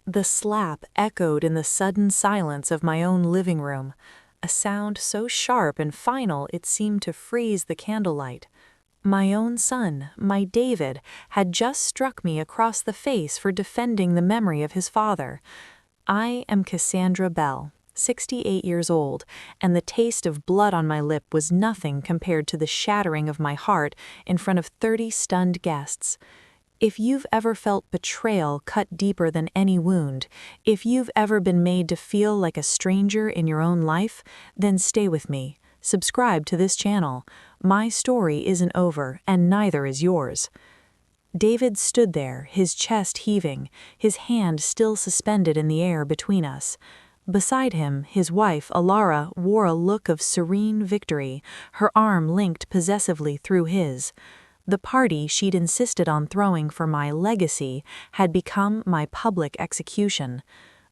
The slap echoed in the sudden silence of my own living room, a sound so sharp and final it seemed to freeze the candlelight. My own son, my David, had just struck me across the face for defending the memory of his father. I am Cassandra Bell, 68 years old, and the taste of blood on my lip was nothing compared to the shattering of my heart in front of 30 stunned guests. If you've ever felt betrayal cut deeper than any wound, if you've ever been made to feel like a stranger in your own life, then stay with me. Subscribe to this channel. My story isn't over, and neither is yours. David stood there, his chest heaving, his hand still suspended in the air between us. Beside him, his wife, Alara, wore a look of serene victory, her arm linked possessively through his. The party she'd insisted on throwing for my legacy had become my public execution.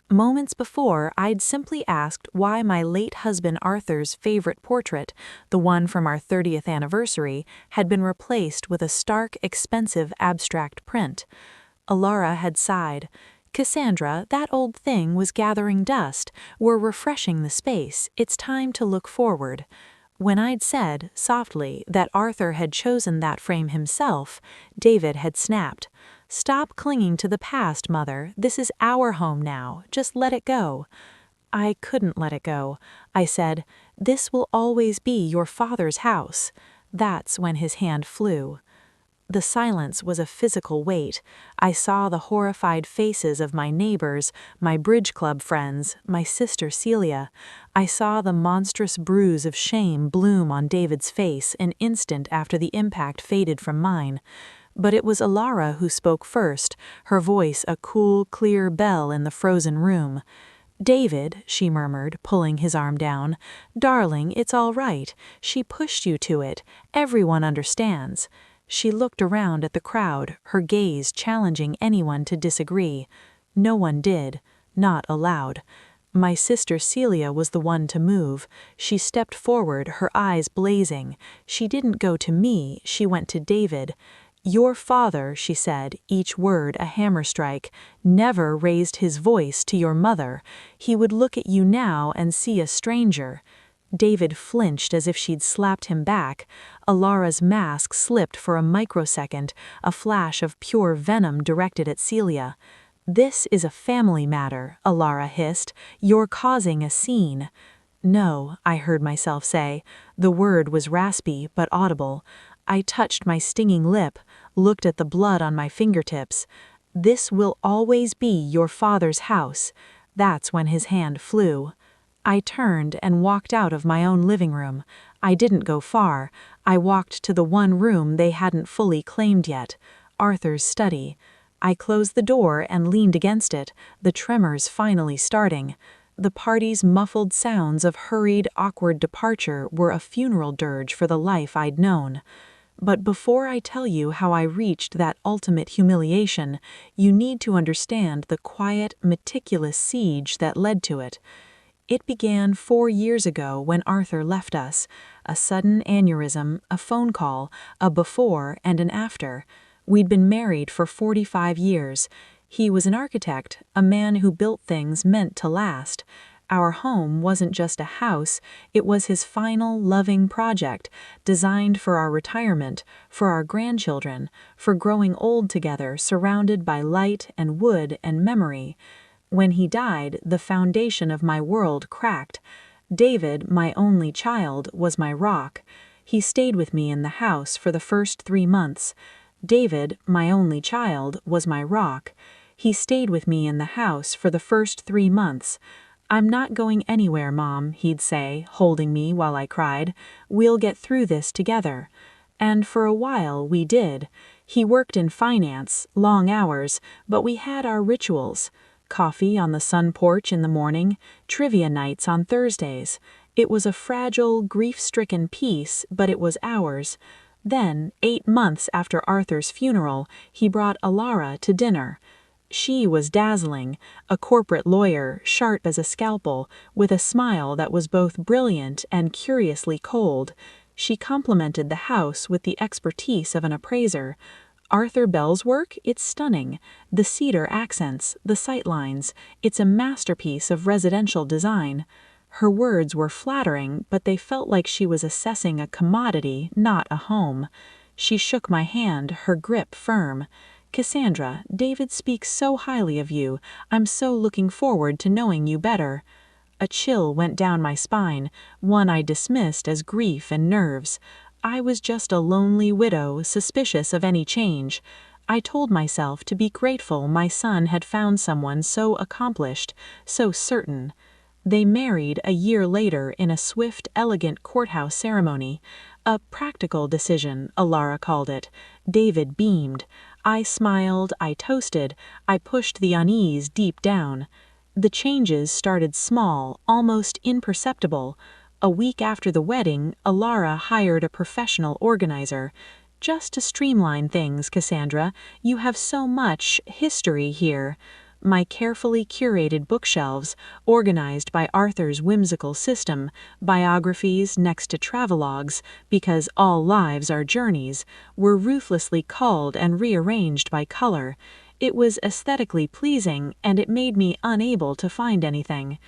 Moments before, I'd simply asked why my late husband Arthur's favorite portrait, the one from our 30th anniversary, had been replaced with a stark, expensive abstract print. Alara had sighed. Cassandra, that old thing was gathering dust. We're refreshing the space. It's time to look forward. When I'd said, softly, that Arthur had chosen that frame himself, David had snapped. Stop clinging to the past, Mother. This is our home now. Just let it go. I couldn't let it go. I said, this will always be your father's house. That's when his hand flew. The silence was a physical weight. I saw the horrified faces of my neighbors, my bridge club friends, my sister Celia. I saw the monstrous bruise of shame bloom on David's face an instant after the impact faded from mine. But it was Alara who spoke first, her voice a cool, clear bell in the frozen room. David, she murmured, pulling his arm down. Darling, it's all right. She pushed you to it. Everyone understands. She looked around at the crowd, her gaze challenging anyone to disagree. No one did, not aloud. My sister Celia was the one to move. She stepped forward, her eyes blazing. She didn't go to me, she went to David. Your father, she said, each word a hammer strike, never raised his voice to your mother. He would look at you now and see a stranger. David flinched as if she'd slapped him back. Alara's mask slipped for a microsecond, a flash of pure venom directed at Celia. This is a family matter, Alara hissed. You're causing a scene. No, I heard myself say. The word was raspy but audible. I touched my stinging lip, looked at the blood on my fingertips. This will always be your father's house. That's when his hand flew. I turned and walked out of my own living room. I didn't go far. I walked to the one room they hadn't fully claimed yet, Arthur's study. I closed the door and leaned against it, the tremors finally starting. The party's muffled sounds of hurried, awkward departure were a funeral dirge for the life I'd known. But before I tell you how I reached that ultimate humiliation, you need to understand the quiet, meticulous siege that led to it. It began 4 years ago when Arthur left us. A sudden aneurysm, a phone call, a before and an after. We'd been married for 45 years. He was an architect, a man who built things meant to last. Our home wasn't just a house, it was his final, loving project, designed for our retirement, for our grandchildren, for growing old together, surrounded by light and wood and memory. When he died, the foundation of my world cracked. David, my only child, was my rock. He stayed with me in the house for the first 3 months. David, my only child, was my rock. He stayed with me in the house for the first 3 months. I'm not going anywhere, Mom, he'd say, holding me while I cried. We'll get through this together. And for a while we did. He worked in finance, long hours, but we had our rituals. Coffee on the sun porch in the morning, trivia nights on Thursdays. It was a fragile, grief-stricken peace, but it was ours. Then, 8 months after Arthur's funeral, he brought Alara to dinner. She was dazzling, a corporate lawyer, sharp as a scalpel, with a smile that was both brilliant and curiously cold. She complimented the house with the expertise of an appraiser. Arthur Bell's work, it's stunning. The cedar accents, the sightlines, it's a masterpiece of residential design. Her words were flattering, but they felt like she was assessing a commodity, not a home. She shook my hand, her grip firm. Cassandra, David speaks so highly of you. I'm so looking forward to knowing you better. A chill went down my spine, one I dismissed as grief and nerves. I was just a lonely widow, suspicious of any change. I told myself to be grateful my son had found someone so accomplished, so certain. They married a year later in a swift, elegant courthouse ceremony. A practical decision, Alara called it. David beamed. I smiled, I toasted, I pushed the unease deep down. The changes started small, almost imperceptible. A week after the wedding, Alara hired a professional organizer. Just to streamline things, Cassandra, you have so much history here. My carefully curated bookshelves, organized by Arthur's whimsical system, biographies next to travelogues, because all lives are journeys, were ruthlessly culled and rearranged by color. It was aesthetically pleasing, and it made me unable to find anything.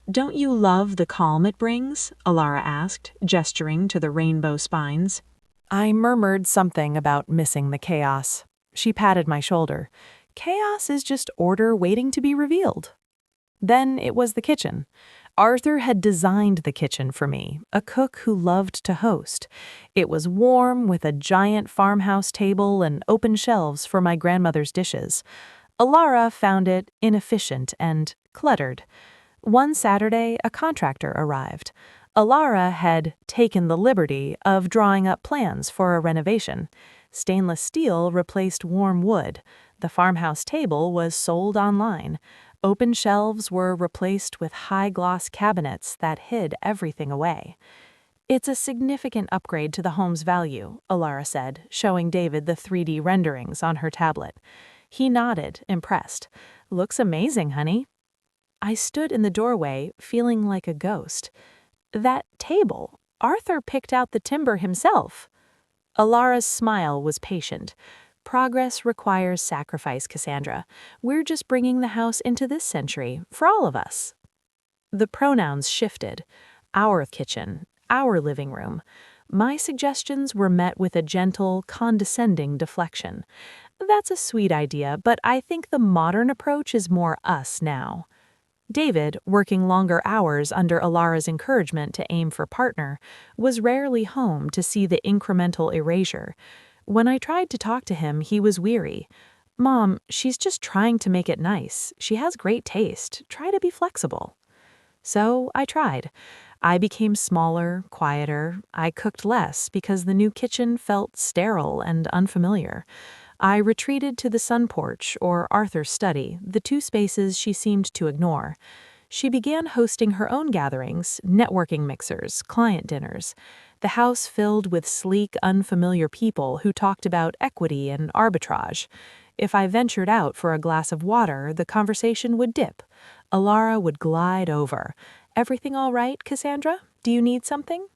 "Don't you love the calm it brings?" Alara asked, gesturing to the rainbow spines. I murmured something about missing the chaos. She patted my shoulder. Chaos is just order waiting to be revealed. Then it was the kitchen. Arthur had designed the kitchen for me, a cook who loved to host. It was warm, with a giant farmhouse table and open shelves for my grandmother's dishes. Alara found it inefficient and cluttered. One Saturday, a contractor arrived. Alara had taken the liberty of drawing up plans for a renovation. Stainless steel replaced warm wood. The farmhouse table was sold online. Open shelves were replaced with high-gloss cabinets that hid everything away. "It's a significant upgrade to the home's value," Alara said, showing David the 3D renderings on her tablet. He nodded, impressed. "Looks amazing, honey." I stood in the doorway, feeling like a ghost. "That table, Arthur picked out the timber himself." Alara's smile was patient. "Progress requires sacrifice, Cassandra. We're just bringing the house into this century, for all of us." The pronouns shifted. Our kitchen, our living room. My suggestions were met with a gentle, condescending deflection. "That's a sweet idea, but I think the modern approach is more us now." David, working longer hours under Alara's encouragement to aim for partner, was rarely home to see the incremental erasure. When I tried to talk to him, he was weary. "Mom, she's just trying to make it nice. She has great taste. Try to be flexible." So I tried. I became smaller, quieter. I cooked less because the new kitchen felt sterile and unfamiliar. I retreated to the sun porch or Arthur's study, the two spaces she seemed to ignore. She began hosting her own gatherings, networking mixers, client dinners. The house filled with sleek, unfamiliar people who talked about equity and arbitrage. If I ventured out for a glass of water, the conversation would dip. Alara would glide over. "Everything all right, Cassandra? Do you need something?"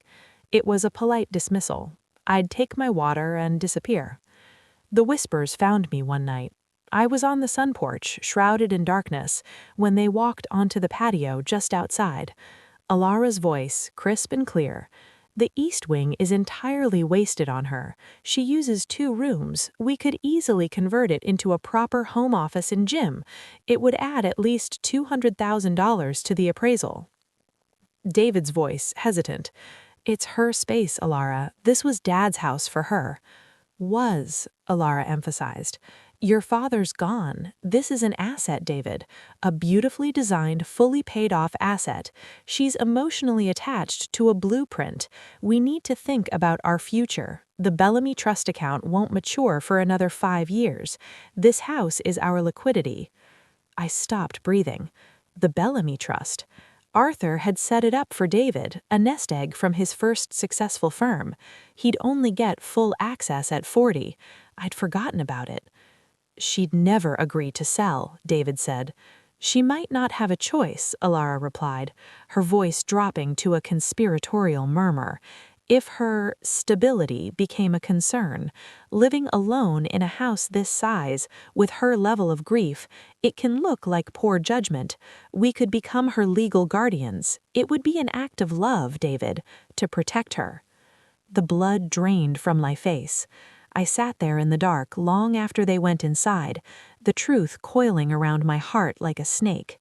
It was a polite dismissal. I'd take my water and disappear. The whispers found me one night. I was on the sun porch, shrouded in darkness, when they walked onto the patio just outside. Alara's voice, crisp and clear. "The east wing is entirely wasted on her. She uses 2 rooms. We could easily convert it into a proper home office and gym. It would add at least $200,000 to the appraisal." David's voice, hesitant. "It's her space, Alara. This was Dad's house for her." "Was," Alara emphasized. "Your father's gone. This is an asset, David. A beautifully designed, fully paid-off asset. She's emotionally attached to a blueprint. We need to think about our future. The Bellamy Trust account won't mature for another 5 years. This house is our liquidity." I stopped breathing. The Bellamy Trust. Arthur had set it up for David, a nest egg from his first successful firm. He'd only get full access at 40. I'd forgotten about it. "She'd never agree to sell," David said. "She might not have a choice," Alara replied, her voice dropping to a conspiratorial murmur. If her stability became a concern, living alone in a house this size, with her level of grief, it can look like poor judgment. We could become her legal guardians. It would be an act of love, David, to protect her. The blood drained from my face. I sat there in the dark long after they went inside, the truth coiling around my heart like a snake.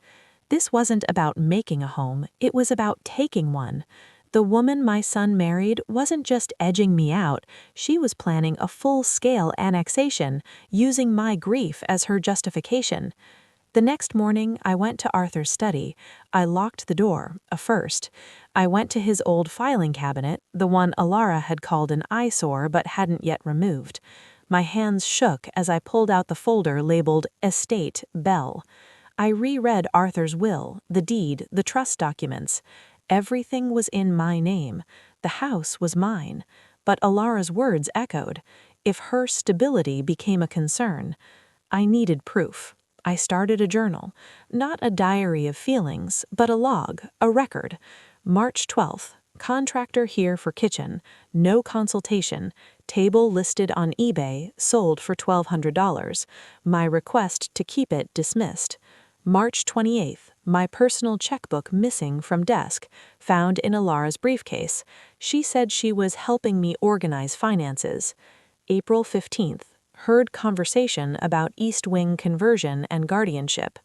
This wasn't about making a home, it was about taking one. The woman my son married wasn't just edging me out, she was planning a full-scale annexation, using my grief as her justification. The next morning, I went to Arthur's study. I locked the door, a first. I went to his old filing cabinet, the one Alara had called an eyesore but hadn't yet removed. My hands shook as I pulled out the folder labeled Estate Bell. I reread Arthur's will, the deed, the trust documents. Everything was in my name. The house was mine. But Alara's words echoed. If her stability became a concern, I needed proof. I started a journal, not a diary of feelings, but a log, a record. March 12th, contractor here for kitchen, no consultation, table listed on eBay, sold for $1,200. My request to keep it dismissed. March 28th, my personal checkbook missing from desk, found in Alara's briefcase. She said she was helping me organize finances. April 15th, heard conversation about East Wing conversion and guardianship.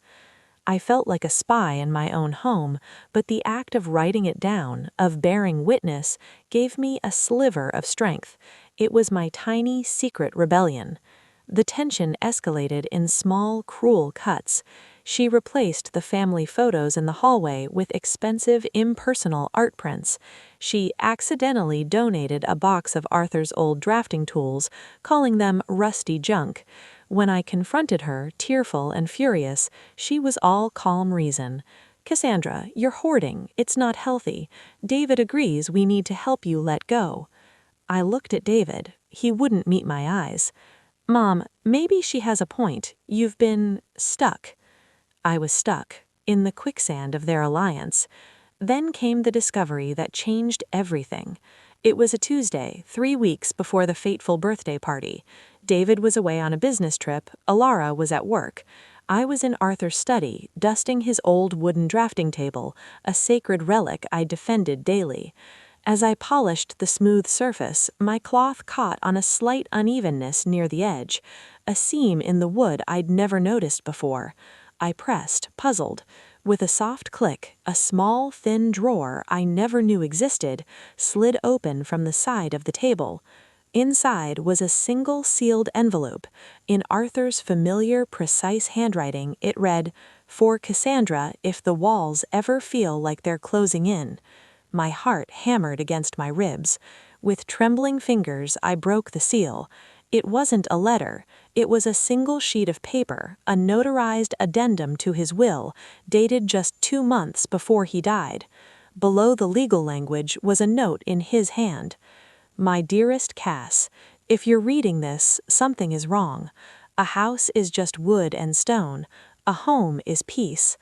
I felt like a spy in my own home, but the act of writing it down, of bearing witness, gave me a sliver of strength. It was my tiny, secret rebellion. The tension escalated in small, cruel cuts. She replaced the family photos in the hallway with expensive, impersonal art prints. She accidentally donated a box of Arthur's old drafting tools, calling them rusty junk. When I confronted her, tearful and furious, she was all calm reason. "Cassandra, you're hoarding. It's not healthy. David agrees we need to help you let go." I looked at David. He wouldn't meet my eyes. "Mom, maybe she has a point. You've been stuck." I was stuck, in the quicksand of their alliance. Then came the discovery that changed everything. It was a Tuesday, 3 weeks before the fateful birthday party. David was away on a business trip, Alara was at work. I was in Arthur's study, dusting his old wooden drafting table, a sacred relic I defended daily. As I polished the smooth surface, my cloth caught on a slight unevenness near the edge, a seam in the wood I'd never noticed before. I pressed, puzzled. With a soft click, a small, thin drawer I never knew existed slid open from the side of the table. Inside was a single sealed envelope. In Arthur's familiar, precise handwriting, it read, "For Cassandra, if the walls ever feel like they're closing in." My heart hammered against my ribs. With trembling fingers, I broke the seal. It wasn't a letter. It was a single sheet of paper, a notarized addendum to his will, dated just 2 months before he died. Below the legal language was a note in his hand. "My dearest Cass, if you're reading this, something is wrong. A house is just wood and stone. A home is peace.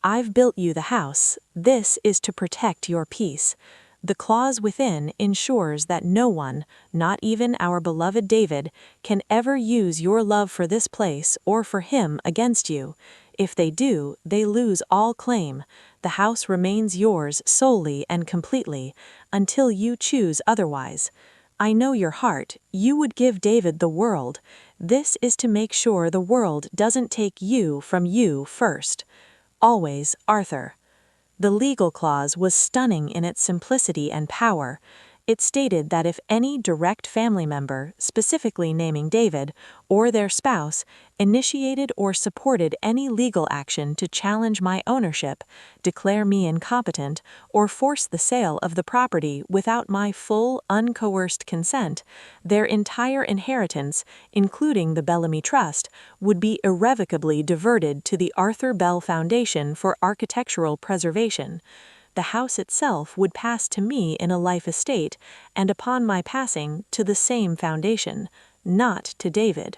I've built you the house. This is to protect your peace. The clause within ensures that no one, not even our beloved David, can ever use your love for this place or for him against you. If they do, they lose all claim. The house remains yours solely and completely, until you choose otherwise. I know your heart. You would give David the world. This is to make sure the world doesn't take you from you first. Always, Arthur." The legal clause was stunning in its simplicity and power. It stated that if any direct family member, specifically naming David, or their spouse, initiated or supported any legal action to challenge my ownership, declare me incompetent, or force the sale of the property without my full, uncoerced consent, their entire inheritance, including the Bellamy Trust, would be irrevocably diverted to the Arthur Bell Foundation for Architectural Preservation. The house itself would pass to me in a life estate, and upon my passing, to the same foundation, not to David.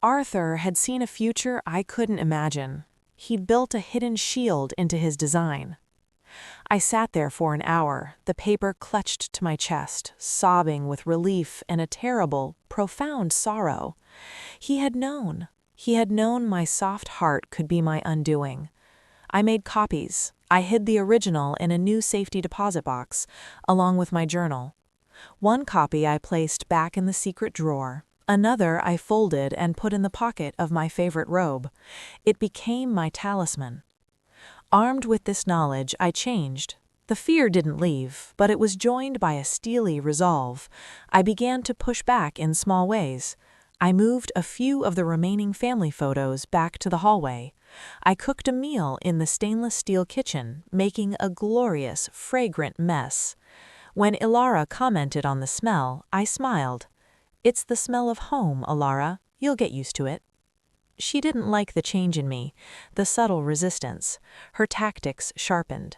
Arthur had seen a future I couldn't imagine. He'd built a hidden shield into his design. I sat there for an hour, the paper clutched to my chest, sobbing with relief and a terrible, profound sorrow. He had known. He had known my soft heart could be my undoing. I made copies. I hid the original in a new safety deposit box, along with my journal. One copy I placed back in the secret drawer. Another I folded and put in the pocket of my favorite robe. It became my talisman. Armed with this knowledge, I changed. The fear didn't leave, but it was joined by a steely resolve. I began to push back in small ways. I moved a few of the remaining family photos back to the hallway. I cooked a meal in the stainless steel kitchen, making a glorious, fragrant mess. When Ilara commented on the smell, I smiled. "It's the smell of home, Ilara. You'll get used to it." She didn't like the change in me, the subtle resistance. Her tactics sharpened.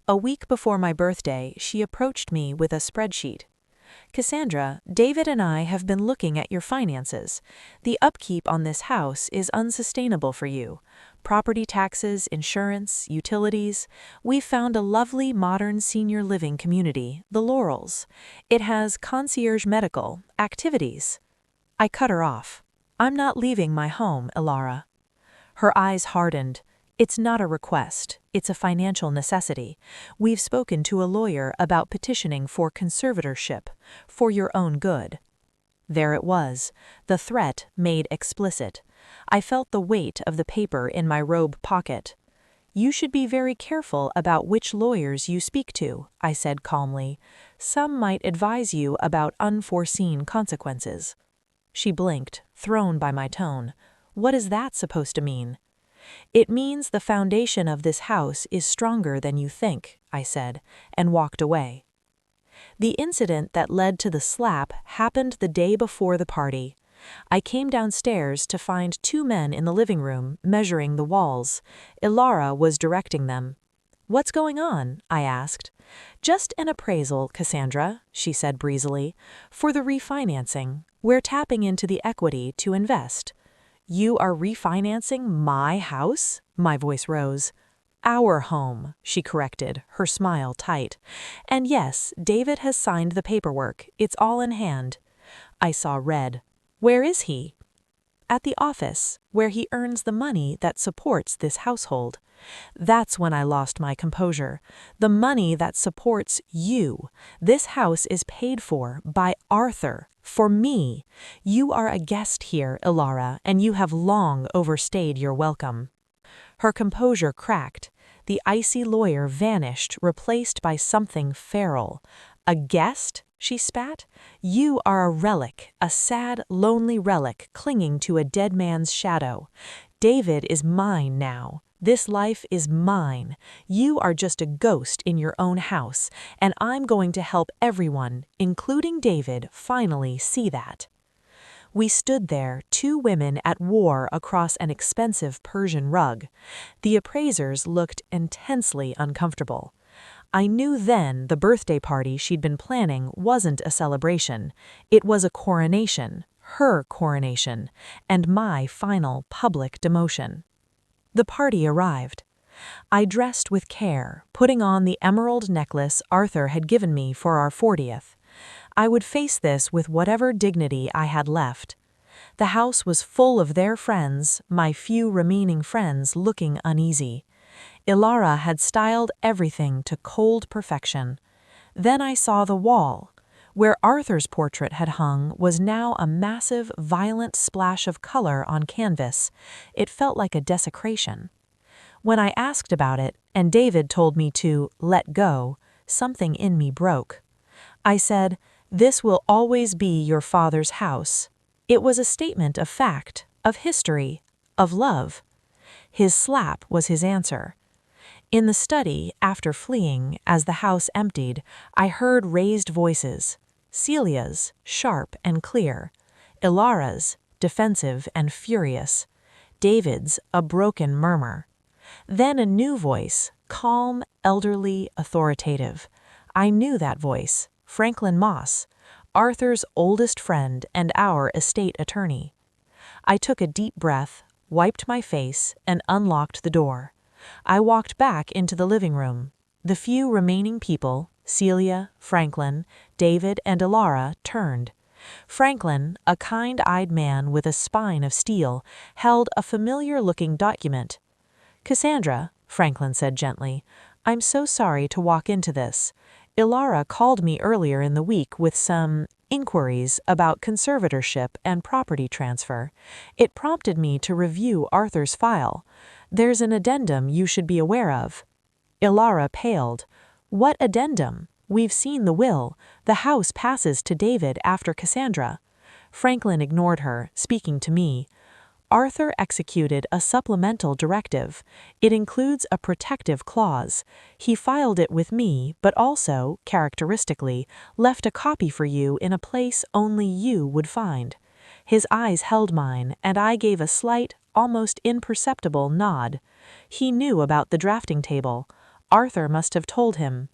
A week before my birthday, she approached me with a spreadsheet. "Cassandra, David and I have been looking at your finances. The upkeep on this house is unsustainable for you. Property taxes, insurance, utilities. We've found a lovely modern senior living community, the Laurels. It has concierge medical, activities." I cut her off. "I'm not leaving my home, Ilara." Her eyes hardened. "It's not a request. It's a financial necessity. We've spoken to a lawyer about petitioning for conservatorship, for your own good." There it was, the threat made explicit. I felt the weight of the paper in my robe pocket. "You should be very careful about which lawyers you speak to," I said calmly. "Some might advise you about unforeseen consequences." She blinked, thrown by my tone. "What is that supposed to mean?" "It means the foundation of this house is stronger than you think," I said, and walked away. The incident that led to the slap happened the day before the party. I came downstairs to find two men in the living room measuring the walls. Ilara was directing them. "What's going on?" I asked. "Just an appraisal, Cassandra," she said breezily. "For the refinancing. We're tapping into the equity to invest." "You are refinancing my house?" My voice rose. "Our home," she corrected, her smile tight. "And yes, David has signed the paperwork. It's all in hand." I saw red. "Where is he?" "At the office, where he earns the money that supports this household." That's when I lost my composure. "The money that supports you. This house is paid for by Arthur. For me. You are a guest here, Ilara, and you have long overstayed your welcome." Her composure cracked. The icy lawyer vanished, replaced by something feral. "A guest?" she spat. "You are a relic, a sad, lonely relic clinging to a dead man's shadow. David is mine now. This life is mine. You are just a ghost in your own house, and I'm going to help everyone, including David, finally see that." We stood there, two women at war across an expensive Persian rug. The appraisers looked intensely uncomfortable. I knew then the birthday party she'd been planning wasn't a celebration. It was a coronation, her coronation, and my final public demotion. The party arrived. I dressed with care, putting on the emerald necklace Arthur had given me for our 40th. I would face this with whatever dignity I had left. The house was full of their friends, my few remaining friends looking uneasy. Ilara had styled everything to cold perfection. Then I saw the wall. Where Arthur's portrait had hung was now a massive, violent splash of color on canvas. It felt like a desecration. When I asked about it, and David told me to let go, something in me broke. I said, "This will always be your father's house." It was a statement of fact, of history, of love. His slap was his answer. In the study, after fleeing, as the house emptied, I heard raised voices. Celia's, sharp and clear. Ilara's, defensive and furious. David's, a broken murmur. Then a new voice, calm, elderly, authoritative. I knew that voice, Franklin Moss, Arthur's oldest friend and our estate attorney. I took a deep breath, wiped my face, and unlocked the door. I walked back into the living room. The few remaining people, Celia, Franklin, David, and Alara, turned. Franklin, a kind-eyed man with a spine of steel, held a familiar-looking document. "Cassandra," Franklin said gently, "I'm so sorry to walk into this. Ilara called me earlier in the week with some inquiries about conservatorship and property transfer. It prompted me to review Arthur's file. There's an addendum you should be aware of." Ilara paled. "What addendum? We've seen the will. The house passes to David after Cassandra." Franklin ignored her, speaking to me. "Arthur executed a supplemental directive. It includes a protective clause. He filed it with me, but also, characteristically, left a copy for you in a place only you would find." His eyes held mine, and I gave a slight, almost imperceptible nod. He knew about the drafting table. Arthur must have told him.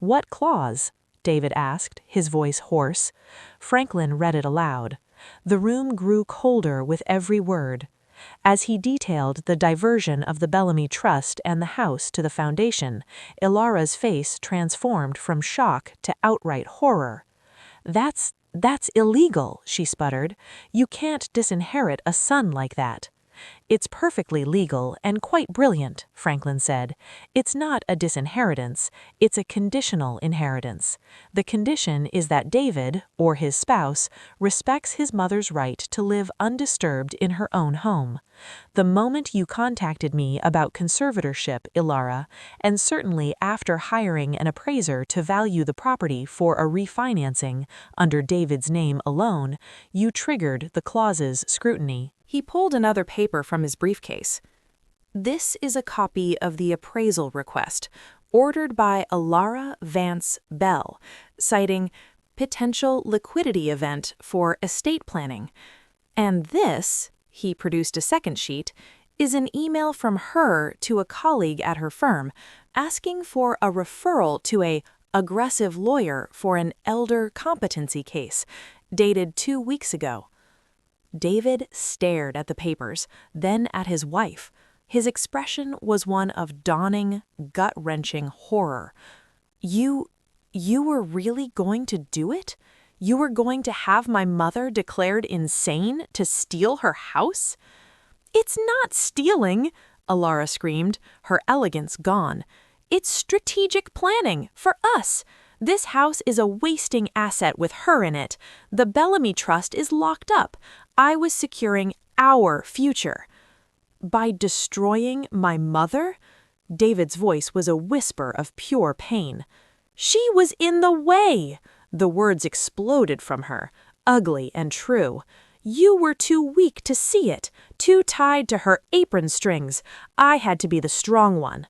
"What clause?" David asked, his voice hoarse. Franklin read it aloud. The room grew colder with every word. As he detailed the diversion of the Bellamy Trust and the house to the foundation, Ilara's face transformed from shock to outright horror. That's illegal," she sputtered. "You can't disinherit a son like that." "It's perfectly legal and quite brilliant," Franklin said. "It's not a disinheritance, it's a conditional inheritance. The condition is that David, or his spouse, respects his mother's right to live undisturbed in her own home. The moment you contacted me about conservatorship, Ilara, and certainly after hiring an appraiser to value the property for a refinancing under David's name alone, you triggered the clause's scrutiny." He pulled another paper from his briefcase. "This is a copy of the appraisal request, ordered by Alara Vance Bell, citing potential liquidity event for estate planning. And this," he produced a second sheet, "is an email from her to a colleague at her firm, asking for a referral to a aggressive lawyer for an elder competency case, dated 2 weeks ago." David stared at the papers, then at his wife. His expression was one of dawning, gut-wrenching horror. You were really going to do it? You were going to have my mother declared insane to steal her house?" "It's not stealing," Alara screamed, her elegance gone. "It's strategic planning, for us. This house is a wasting asset with her in it. The Bellamy Trust is locked up. I was securing our future." "By destroying my mother?" David's voice was a whisper of pure pain. "She was in the way!" The words exploded from her, ugly and true. "You were too weak to see it, too tied to her apron strings. I had to be the strong one."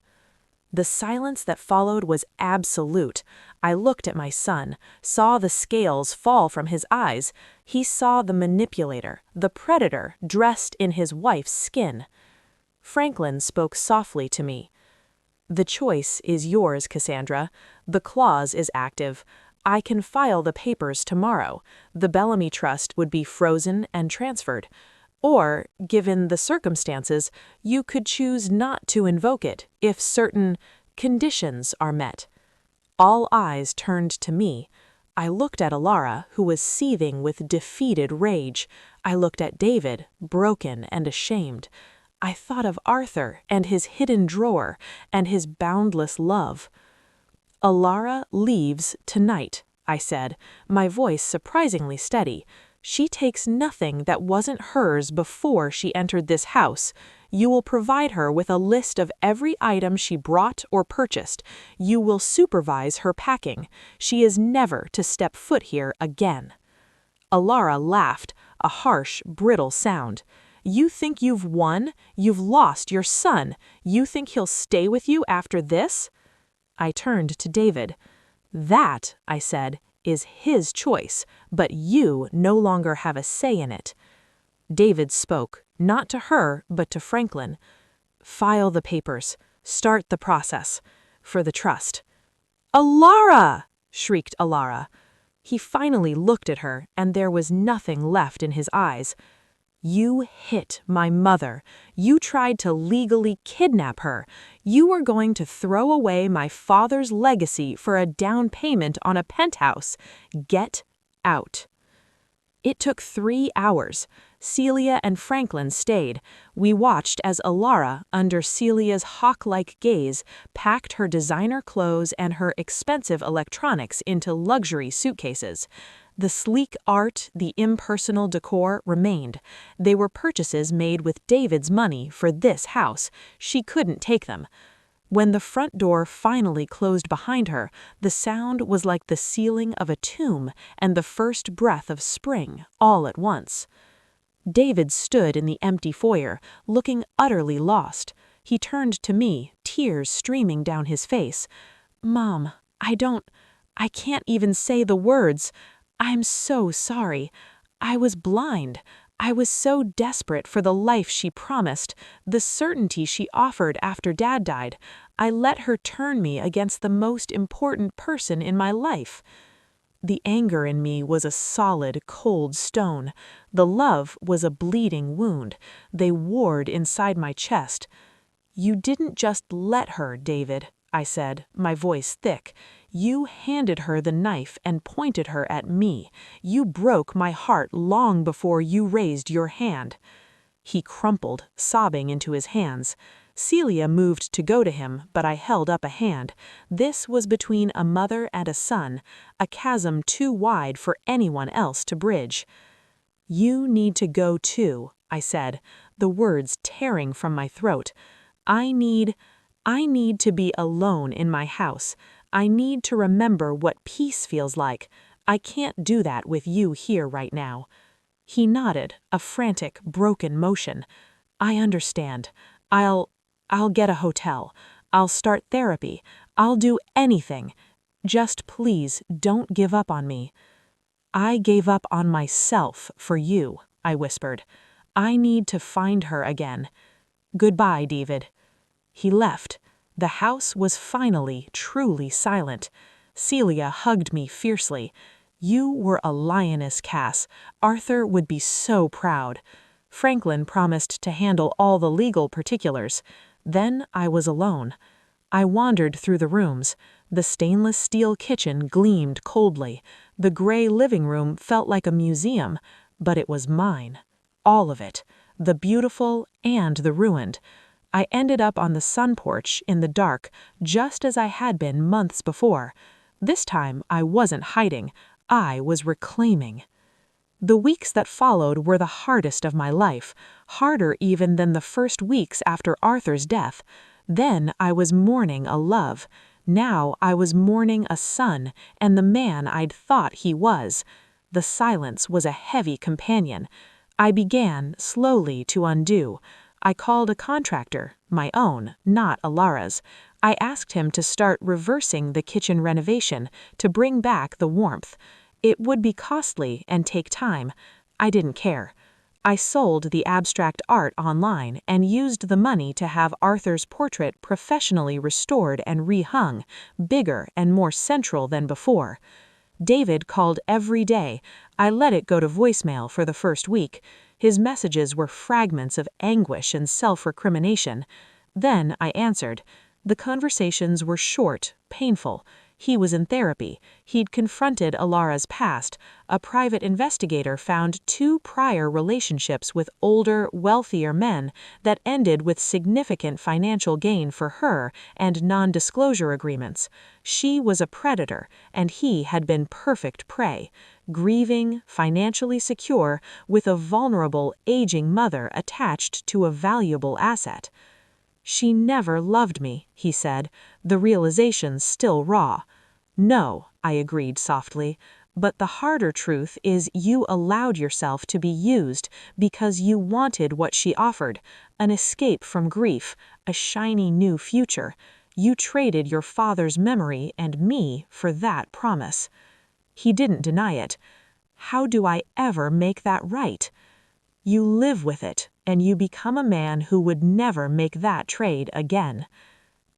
The silence that followed was absolute. I looked at my son, saw the scales fall from his eyes. He saw the manipulator, the predator, dressed in his wife's skin. Franklin spoke softly to me. "The choice is yours, Cassandra. The clause is active. I can file the papers tomorrow. The Bellamy Trust would be frozen and transferred. Or, given the circumstances, you could choose not to invoke it if certain conditions are met." All eyes turned to me. I looked at Alara, who was seething with defeated rage. I looked at David, broken and ashamed. I thought of Arthur and his hidden drawer and his boundless love. "Alara leaves tonight," I said, my voice surprisingly steady. "She takes nothing that wasn't hers before she entered this house. You will provide her with a list of every item she brought or purchased. You will supervise her packing. She is never to step foot here again." Alara laughed, a harsh, brittle sound. "You think you've won? You've lost your son. You think he'll stay with you after this?" I turned to David. "That," I said, "is his choice, but you no longer have a say in it." David spoke, not to her, but to Franklin. "File the papers. Start the process. For the trust." "Alara!" shrieked Alara. He finally looked at her, and there was nothing left in his eyes. You hit my mother. You tried to legally kidnap her. You were going to throw away my father's legacy for a down payment on a penthouse. Get out." It took 3 hours. Celia and Franklin stayed. We watched as Alara, under Celia's hawk-like gaze, packed her designer clothes and her expensive electronics into luxury suitcases. The sleek art, the impersonal decor remained. They were purchases made with David's money for this house. She couldn't take them. When the front door finally closed behind her, the sound was like the sealing of a tomb and the first breath of spring, all at once. David stood in the empty foyer, looking utterly lost. He turned to me, tears streaming down his face. "Mom, I can't even say the words. I'm so sorry. I was blind. I was so desperate for the life she promised, the certainty she offered after Dad died. I let her turn me against the most important person in my life." The anger in me was a solid, cold stone. The love was a bleeding wound. They warred inside my chest. "You didn't just let her, David," I said, my voice thick. "You handed her the knife and pointed her at me. You broke my heart long before you raised your hand." He crumpled, sobbing into his hands. Celia moved to go to him, but I held up a hand. This was between a mother and a son, a chasm too wide for anyone else to bridge. "You need to go too," I said, the words tearing from my throat. I need to be alone in my house. I need to remember what peace feels like. I can't do that with you here right now." He nodded, a frantic, broken motion. "I understand. I'll get a hotel. I'll start therapy. I'll do anything. Just please don't give up on me." "I gave up on myself for you," I whispered. "I need to find her again. Goodbye, David." He left. The house was finally, truly silent. Celia hugged me fiercely. "You were a lioness, Cass. Arthur would be so proud." Franklin promised to handle all the legal particulars. Then I was alone. I wandered through the rooms. The stainless steel kitchen gleamed coldly. The gray living room felt like a museum, but it was mine. All of it. The beautiful and the ruined. I ended up on the sun porch in the dark, just as I had been months before. This time I wasn't hiding. I was reclaiming. The weeks that followed were the hardest of my life, harder even than the first weeks after Arthur's death. Then I was mourning a love. Now I was mourning a son and the man I'd thought he was. The silence was a heavy companion. I began, slowly, to undo. I called a contractor, my own, not Alara's. I asked him to start reversing the kitchen renovation to bring back the warmth. It would be costly and take time. I didn't care. I sold the abstract art online and used the money to have Arthur's portrait professionally restored and rehung, bigger and more central than before. David called every day. I let it go to voicemail for the first week. His messages were fragments of anguish and self-recrimination. Then I answered. The conversations were short, painful. He was in therapy. He'd confronted Alara's past. A private investigator found 2 prior relationships with older, wealthier men that ended with significant financial gain for her and non-disclosure agreements. She was a predator, and he had been perfect prey. Grieving, financially secure, with a vulnerable, aging mother attached to a valuable asset. "She never loved me," he said, the realization still raw. "No," I agreed softly, "but the harder truth is you allowed yourself to be used because you wanted what she offered, an escape from grief, a shiny new future. You traded your father's memory and me for that promise." He didn't deny it. "How do I ever make that right?" "You live with it, and you become a man who would never make that trade again."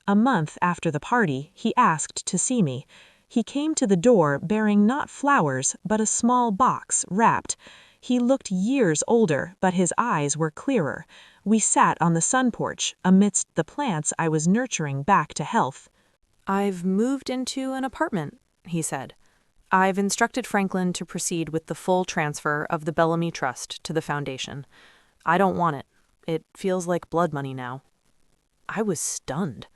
A month after the party, he asked to see me. He came to the door bearing not flowers, but a small box, wrapped. He looked years older, but his eyes were clearer. We sat on the sun porch, amidst the plants I was nurturing back to health. "I've moved into an apartment," he said. "I've instructed Franklin to proceed with the full transfer of the Bellamy Trust to the foundation. I don't want it. It feels like blood money now." I was stunned.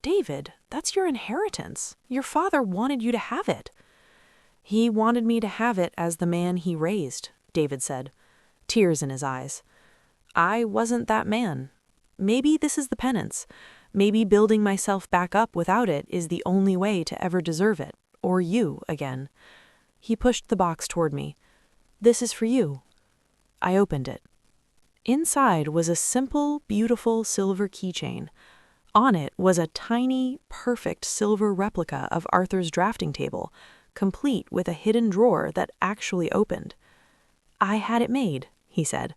"David, that's your inheritance. Your father wanted you to have it." "He wanted me to have it as the man he raised," David said, tears in his eyes. "I wasn't that man. Maybe this is the penance. Maybe building myself back up without it is the only way to ever deserve it, or you again." He pushed the box toward me. "This is for you." I opened it. Inside was a simple, beautiful silver keychain. On it was a tiny, perfect silver replica of Arthur's drafting table, complete with a hidden drawer that actually opened. "I had it made," he said,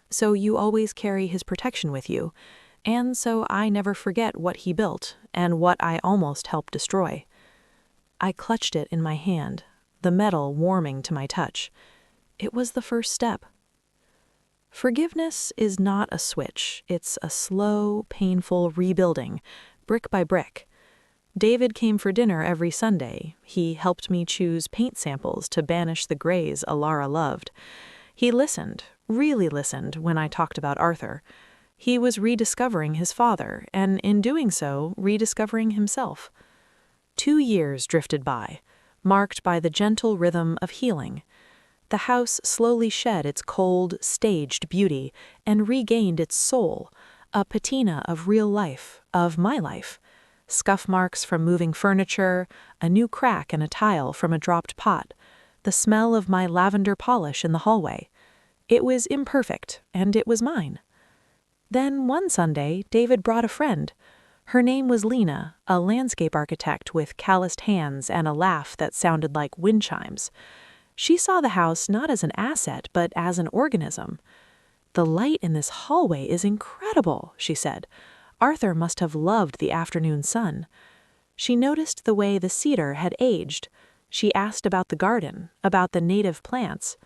"so you always carry his protection with you, and so I never forget what he built and what I almost helped destroy." I clutched it in my hand, the metal warming to my touch. It was the first step. Forgiveness is not a switch. It's a slow, painful rebuilding, brick by brick. David came for dinner every Sunday. He helped me choose paint samples to banish the grays Alara loved. He listened, really listened, when I talked about Arthur. He was rediscovering his father, and in doing so, rediscovering himself. 2 years drifted by, marked by the gentle rhythm of healing. The house slowly shed its cold, staged beauty and regained its soul, a patina of real life, of my life. Scuff marks from moving furniture, a new crack in a tile from a dropped pot, the smell of my lavender polish in the hallway. It was imperfect, and it was mine. Then one Sunday, David brought a friend. Her name was Lena, a landscape architect with calloused hands and a laugh that sounded like wind chimes. She saw the house not as an asset, but as an organism. "The light in this hallway is incredible," she said. "Arthur must have loved the afternoon sun." She noticed the way the cedar had aged. She asked about the garden, about the native plants.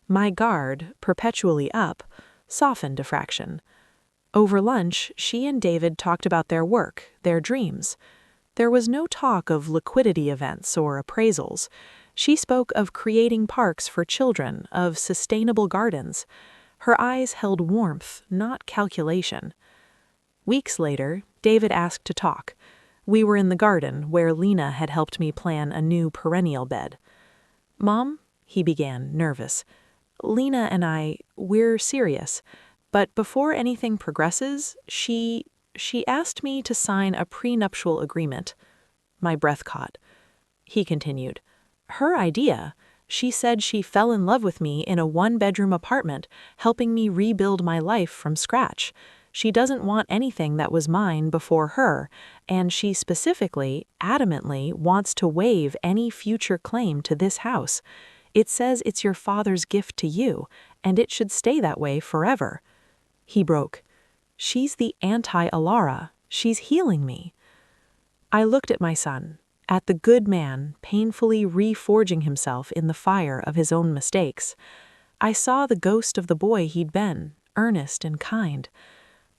My guard, perpetually up, softened a fraction. Over lunch, she and David talked about their work, their dreams. There was no talk of liquidity events or appraisals. She spoke of creating parks for children, of sustainable gardens. Her eyes held warmth, not calculation. Weeks later, David asked to talk. We were in the garden, where Lena had helped me plan a new perennial bed. "Mom," he began, nervous, "Lena and we're serious. But before anything progresses, she asked me to sign a prenuptial agreement." My breath caught. He continued. "Her idea. She said she fell in love with me in a 1-bedroom apartment, helping me rebuild my life from scratch. She doesn't want anything that was mine before her, and she specifically, adamantly wants to waive any future claim to this house. It says it's your father's gift to you, and it should stay that way forever." He broke. "She's the anti-Alara. She's healing me." I looked at my son, at the good man painfully reforging himself in the fire of his own mistakes. I saw the ghost of the boy he'd been, earnest and kind.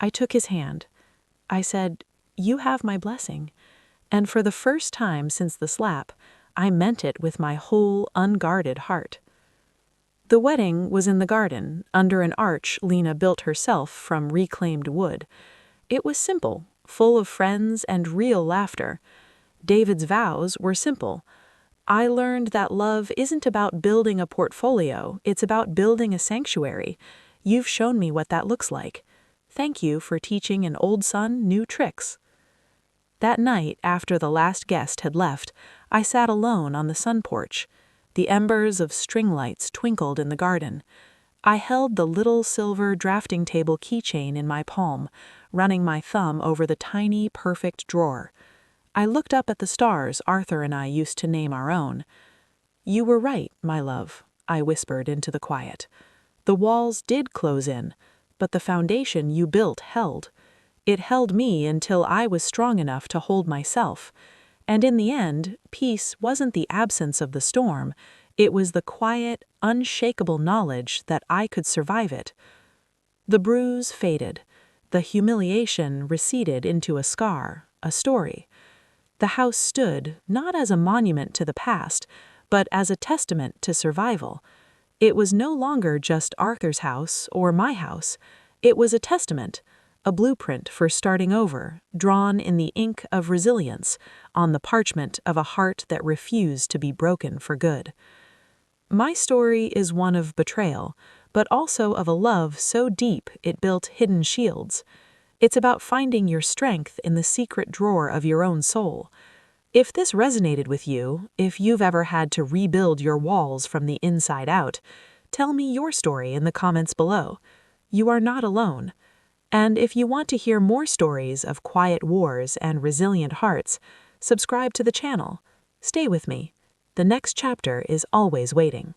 I took his hand. I said, "You have my blessing." And for the first time since the slap, I meant it with my whole unguarded heart. The wedding was in the garden, under an arch Lena built herself from reclaimed wood. It was simple, full of friends and real laughter. David's vows were simple. I learned that love isn't about building a portfolio, it's about building a sanctuary. You've shown me what that looks like. Thank you for teaching an old son new tricks. That night, after the last guest had left, I sat alone on the sun porch. The embers of string lights twinkled in the garden. I held the little silver drafting table keychain in my palm, running my thumb over the tiny, perfect drawer. I looked up at the stars Arthur and I used to name our own. "You were right, my love," I whispered into the quiet. "The walls did close in, but the foundation you built held. It held me until I was strong enough to hold myself. And in the end, peace wasn't the absence of the storm, It was the quiet, unshakable knowledge that I could survive it. The bruise faded. The humiliation receded into a scar, a story. The house stood not as a monument to the past, but as a testament to survival. It was no longer just Arthur's house or my house. It was a testament, a blueprint for starting over, drawn in the ink of resilience, on the parchment of a heart that refused to be broken for good. My story is one of betrayal, but also of a love so deep it built hidden shields. It's about finding your strength in the secret drawer of your own soul. If this resonated with you, if you've ever had to rebuild your walls from the inside out, tell me your story in the comments below. You are not alone. And if you want to hear more stories of quiet wars and resilient hearts, subscribe to the channel. Stay with me. The next chapter is always waiting.